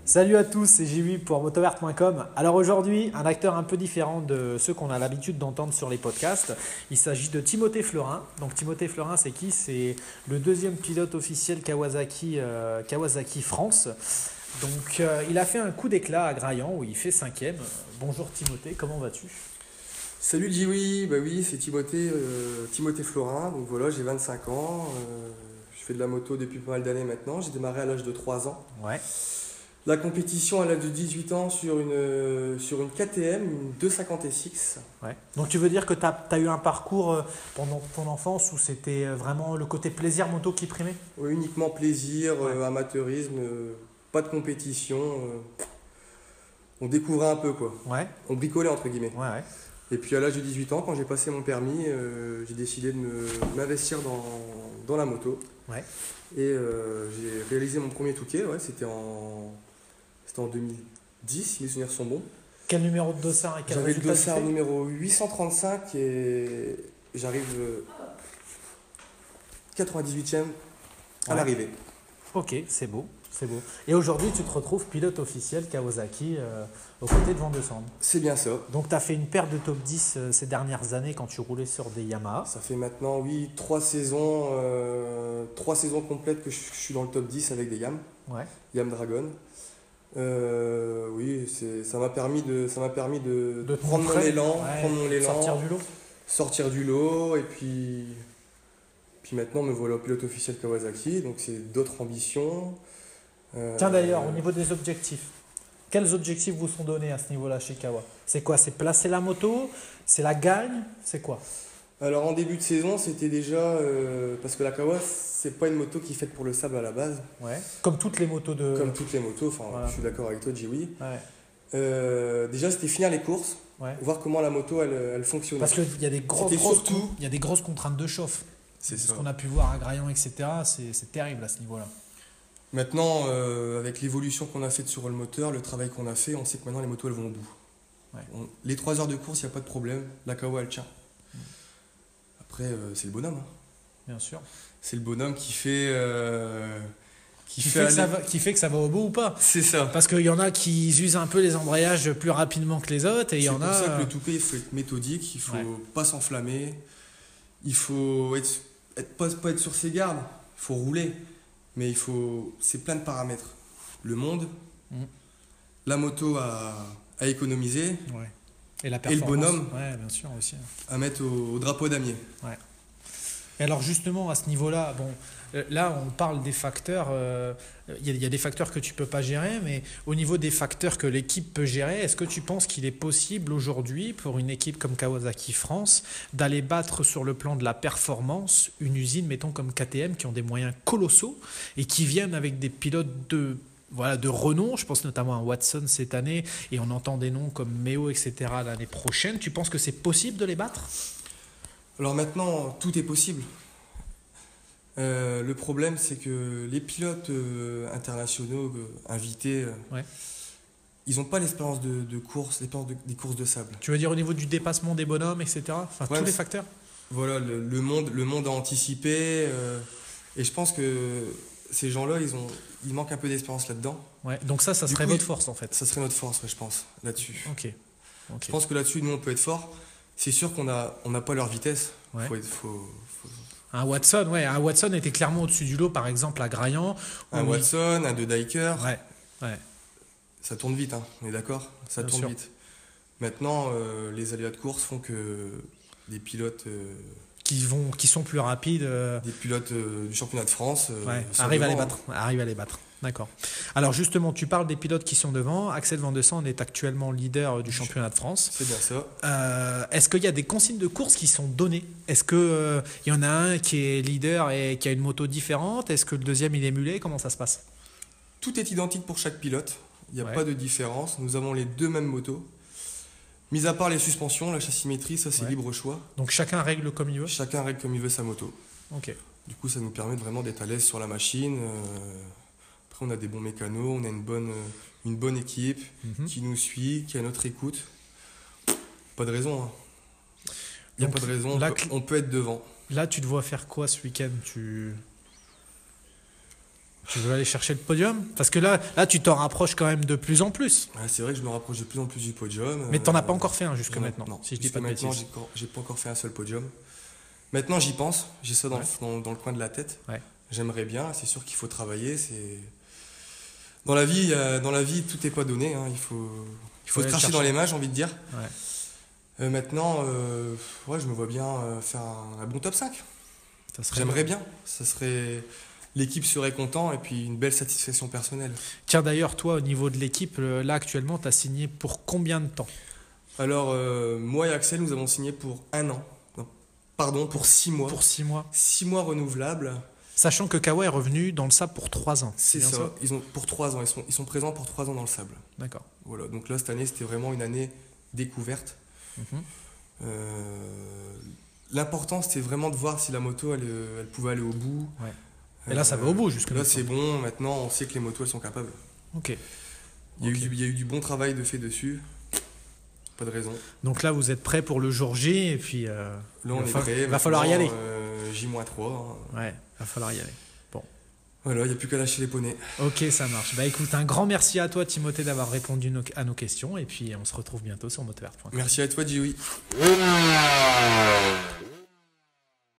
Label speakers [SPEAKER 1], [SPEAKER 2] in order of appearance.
[SPEAKER 1] Salut à tous, c'est JB pour motovert.com. Alors aujourd'hui, un acteur un peu différent de ceux qu'on a l'habitude d'entendre sur les podcasts. Il s'agit de Timothée Fleurin. Donc Timothée Fleurin, c'est qui? C'est le deuxième pilote officiel Kawasaki France. Donc il a fait un coup d'éclat à Graillan où il fait 5e. Bonjour Timothée, comment vas-tu?
[SPEAKER 2] Salut Dioui, bah oui, c'est Timothée Fleurin, donc voilà, j'ai 25 ans, je fais de la moto depuis pas mal d'années maintenant, j'ai démarré à l'âge de 3 ans.
[SPEAKER 1] Ouais.
[SPEAKER 2] La compétition à l'âge de 18 ans sur une KTM, une 250SX.
[SPEAKER 1] Ouais. Donc tu veux dire que tu as eu un parcours pendant ton enfance où c'était vraiment le côté plaisir moto qui primait?
[SPEAKER 2] Ouais, uniquement plaisir,
[SPEAKER 1] Ouais.
[SPEAKER 2] amateurisme, pas de compétition, on découvrait un peu quoi,
[SPEAKER 1] Ouais,
[SPEAKER 2] on bricolait entre guillemets.
[SPEAKER 1] ouais, ouais.
[SPEAKER 2] Et puis à l'âge de 18 ans, quand j'ai passé mon permis, j'ai décidé de m'investir dans la moto.
[SPEAKER 1] Ouais.
[SPEAKER 2] Et j'ai réalisé mon premier Touquet, ouais, c'était en 2010, si mes souvenirs sont bons.
[SPEAKER 1] Quel numéro de dossard et quel
[SPEAKER 2] J'avais le
[SPEAKER 1] résultat tu
[SPEAKER 2] dossard
[SPEAKER 1] fais?
[SPEAKER 2] numéro 835 et j'arrive 98e à
[SPEAKER 1] Ouais.
[SPEAKER 2] l'arrivée.
[SPEAKER 1] Ok, c'est beau, c'est beau. Et aujourd'hui, tu te retrouves pilote officiel Kawasaki aux côtés de Van de Sande.
[SPEAKER 2] C'est bien ça.
[SPEAKER 1] Donc, tu as fait une paire de top 10 ces dernières années quand tu roulais sur des Yamaha.
[SPEAKER 2] Ça fait maintenant, oui, 3 saisons complètes que je suis dans le top 10 avec des
[SPEAKER 1] Ouais,
[SPEAKER 2] Yam Dragon. Oui, ça m'a permis de
[SPEAKER 1] de te
[SPEAKER 2] prendre mon
[SPEAKER 1] montrer,
[SPEAKER 2] élan,
[SPEAKER 1] ouais, sortir du lot.
[SPEAKER 2] sortir du lot, et puis maintenant me voilà pilote officiel Kawasaki, donc c'est d'autres ambitions.
[SPEAKER 1] Tiens, d'ailleurs, au niveau des objectifs, quels objectifs vous sont donnés à ce niveau-là chez Kawa? C'est quoi? C'est placer la moto? C'est la gagne? C'est quoi?
[SPEAKER 2] Alors en début de saison, c'était déjà parce que la Kawa, c'est pas une moto qui est faite pour le sable à la base,
[SPEAKER 1] Ouais. Comme toutes les motos de.
[SPEAKER 2] comme toutes les motos. Enfin,
[SPEAKER 1] Voilà.
[SPEAKER 2] je suis d'accord avec toi, Dioui.
[SPEAKER 1] Ouais,
[SPEAKER 2] Déjà, c'était finir les courses,
[SPEAKER 1] ouais.
[SPEAKER 2] voir comment la moto elle fonctionnait.
[SPEAKER 1] Parce qu'il y a des grosses,
[SPEAKER 2] C'était surtout-
[SPEAKER 1] il y a des grosses contraintes de chauffe.
[SPEAKER 2] C'est
[SPEAKER 1] Ce
[SPEAKER 2] ça.
[SPEAKER 1] qu'on a pu voir à Graillan, etc., c'est terrible à ce niveau-là.
[SPEAKER 2] Maintenant, avec l'évolution qu'on a faite sur le moteur, le travail qu'on a fait, on sait que maintenant les motos elles vont au bout.
[SPEAKER 1] Ouais.
[SPEAKER 2] Les 3 heures de course, il n'y a pas de problème. La Kawa elle tient. Après, c'est le bonhomme, hein.
[SPEAKER 1] Bien sûr.
[SPEAKER 2] C'est le bonhomme qui fait.
[SPEAKER 1] Qui fait que ça va au bout ou pas.
[SPEAKER 2] C'est ça.
[SPEAKER 1] Parce qu'il y en a qui usent un peu les embrayages plus rapidement que les autres, et il y
[SPEAKER 2] C'est
[SPEAKER 1] en
[SPEAKER 2] pour
[SPEAKER 1] a.
[SPEAKER 2] ça que le Touquet, il faut être méthodique, il faut
[SPEAKER 1] Ouais.
[SPEAKER 2] pas s'enflammer, il faut pas être sur ses gardes, il faut rouler. Mais c'est plein de paramètres. Le monde,
[SPEAKER 1] Mm.
[SPEAKER 2] la moto à économiser,
[SPEAKER 1] Ouais. Et la
[SPEAKER 2] et le
[SPEAKER 1] performance.
[SPEAKER 2] bonhomme
[SPEAKER 1] Ouais, bien sûr aussi.
[SPEAKER 2] à mettre au drapeau damier.
[SPEAKER 1] Et alors justement à ce niveau-là, bon, là on parle des facteurs. Il y a des facteurs que tu peux pas gérer, mais au niveau des facteurs que l'équipe peut gérer, est-ce que tu penses qu'il est possible aujourd'hui pour une équipe comme Kawasaki France d'aller battre sur le plan de la performance une usine, mettons comme KTM, qui ont des moyens colossaux et qui viennent avec des pilotes de renom? Je pense notamment à Watson cette année, et on entend des noms comme Meo, etc. l'année prochaine. Tu penses que c'est possible de les battre?
[SPEAKER 2] Alors maintenant, tout est possible. Le problème, c'est que les pilotes internationaux invités,
[SPEAKER 1] Ouais.
[SPEAKER 2] ils n'ont pas l'expérience de course, l'expérience des courses de sable.
[SPEAKER 1] Tu veux dire au niveau du dépassement des bonhommes, etc. Enfin,
[SPEAKER 2] Ouais,
[SPEAKER 1] tous les
[SPEAKER 2] c'est-
[SPEAKER 1] facteurs.
[SPEAKER 2] Voilà, le monde a anticipé. Et je pense que ces gens-là, ils manquent un peu d'expérience là-dedans.
[SPEAKER 1] Ouais. Donc ça
[SPEAKER 2] Du
[SPEAKER 1] serait
[SPEAKER 2] coup,
[SPEAKER 1] votre force en fait.
[SPEAKER 2] Ça serait notre force, ouais, je pense, là-dessus.
[SPEAKER 1] Ok.
[SPEAKER 2] Je pense que là-dessus, nous, on peut être fort. C'est sûr qu'on n'a pas leur vitesse.
[SPEAKER 1] Ouais.
[SPEAKER 2] Faut-
[SPEAKER 1] Un Watson était clairement au-dessus du lot, par exemple à Graillan.
[SPEAKER 2] un
[SPEAKER 1] où il-
[SPEAKER 2] Watson, un De Dyker,
[SPEAKER 1] Ouais. Ouais.
[SPEAKER 2] ça tourne vite, hein, on est d'accord? Ça
[SPEAKER 1] Bien
[SPEAKER 2] tourne
[SPEAKER 1] sûr.
[SPEAKER 2] vite. Maintenant, les aléas de course font que des pilotes,
[SPEAKER 1] Qui sont plus rapides.
[SPEAKER 2] du championnat de France
[SPEAKER 1] Ouais,
[SPEAKER 2] sont
[SPEAKER 1] arrive à les
[SPEAKER 2] devant,
[SPEAKER 1] battre. Arrive à les battre. D'accord. Alors justement, tu parles des pilotes qui sont devant. Axel Van de Sande est actuellement leader du championnat de France.
[SPEAKER 2] C'est bien ça.
[SPEAKER 1] Est-ce qu'il y a des consignes de course qui sont données? Est-ce que il y en a un qui est leader et qui a une moto différente? Est-ce que le deuxième il est émulé? Comment ça se passe?
[SPEAKER 2] Tout est identique pour chaque pilote. Il n'y a
[SPEAKER 1] Ouais.
[SPEAKER 2] pas de différence. Nous avons les deux mêmes motos. Mis à part les suspensions, la chassimétrie, ça c'est
[SPEAKER 1] Ouais.
[SPEAKER 2] libre choix.
[SPEAKER 1] Donc chacun règle comme il veut?
[SPEAKER 2] Chacun règle comme il veut sa moto.
[SPEAKER 1] Ok.
[SPEAKER 2] Du coup, ça nous permet vraiment d'être à l'aise sur la machine. Après, on a des bons mécanos, on a une bonne équipe
[SPEAKER 1] Mhm.
[SPEAKER 2] qui nous suit, qui a notre écoute. Pas de raison, hein. Il n'y a
[SPEAKER 1] Donc,
[SPEAKER 2] pas de raison,
[SPEAKER 1] là,
[SPEAKER 2] on peut être devant.
[SPEAKER 1] Là, tu te vois faire quoi ce week-end? Tu veux aller chercher le podium? Parce que là, tu t'en rapproches quand même de plus en plus.
[SPEAKER 2] Ouais, c'est vrai que je me rapproche de plus en plus du podium.
[SPEAKER 1] Mais t'en as pas encore fait un jusque maintenant,
[SPEAKER 2] Non,
[SPEAKER 1] si je dis pas de
[SPEAKER 2] maintenant,
[SPEAKER 1] bêtises.
[SPEAKER 2] j'ai pas encore fait un seul podium. Maintenant, j'y pense. J'ai ça dans le coin de la tête.
[SPEAKER 1] Ouais.
[SPEAKER 2] J'aimerais bien. C'est sûr qu'il faut travailler. Dans la vie, tout n'est pas donné. Hein. Il faut se
[SPEAKER 1] aller
[SPEAKER 2] cracher
[SPEAKER 1] chercher.
[SPEAKER 2] dans les mains, j'ai envie de dire.
[SPEAKER 1] Ouais.
[SPEAKER 2] Maintenant, ouais, je me vois bien faire un bon top 5.
[SPEAKER 1] Ça serait
[SPEAKER 2] J'aimerais bien. L'équipe serait content et puis une belle satisfaction personnelle.
[SPEAKER 1] Tiens, d'ailleurs, toi, au niveau de l'équipe, là, actuellement, tu as signé pour combien de temps?
[SPEAKER 2] Alors, moi et Axel, nous avons signé pour 1 an. Non, pardon, pour 6 mois.
[SPEAKER 1] Pour 6 mois.
[SPEAKER 2] 6 mois renouvelables.
[SPEAKER 1] Sachant que Kawa est revenu dans le sable pour 3 ans.
[SPEAKER 2] C'est
[SPEAKER 1] bien
[SPEAKER 2] ça. Pour 3 ans. Ils sont présents pour 3 ans dans le sable.
[SPEAKER 1] D'accord.
[SPEAKER 2] Voilà. Donc là, cette année, c'était vraiment une année découverte.
[SPEAKER 1] Mhm.
[SPEAKER 2] L'important, c'était vraiment de voir si la moto, elle pouvait aller au bout.
[SPEAKER 1] Ouais. Et là, ça va au bout jusque
[SPEAKER 2] là.
[SPEAKER 1] maintenant.
[SPEAKER 2] C'est bon. Maintenant, on sait que les motos, elles sont capables.
[SPEAKER 1] Ok.
[SPEAKER 2] Il y a eu du bon travail de fait dessus. Pas de raison.
[SPEAKER 1] Donc là, vous êtes prêts pour le jour J et puis
[SPEAKER 2] Là, on est prêt.
[SPEAKER 1] il va falloir y aller.
[SPEAKER 2] J-3. Hein.
[SPEAKER 1] Ouais, va falloir y aller.
[SPEAKER 2] Voilà, il n'y a plus qu'à lâcher les poneys.
[SPEAKER 1] Ok, ça marche. Bah écoute, un grand merci à toi, Timothée, d'avoir répondu à nos questions et puis on se retrouve bientôt sur motovert.com.
[SPEAKER 2] Merci à toi, Dioui.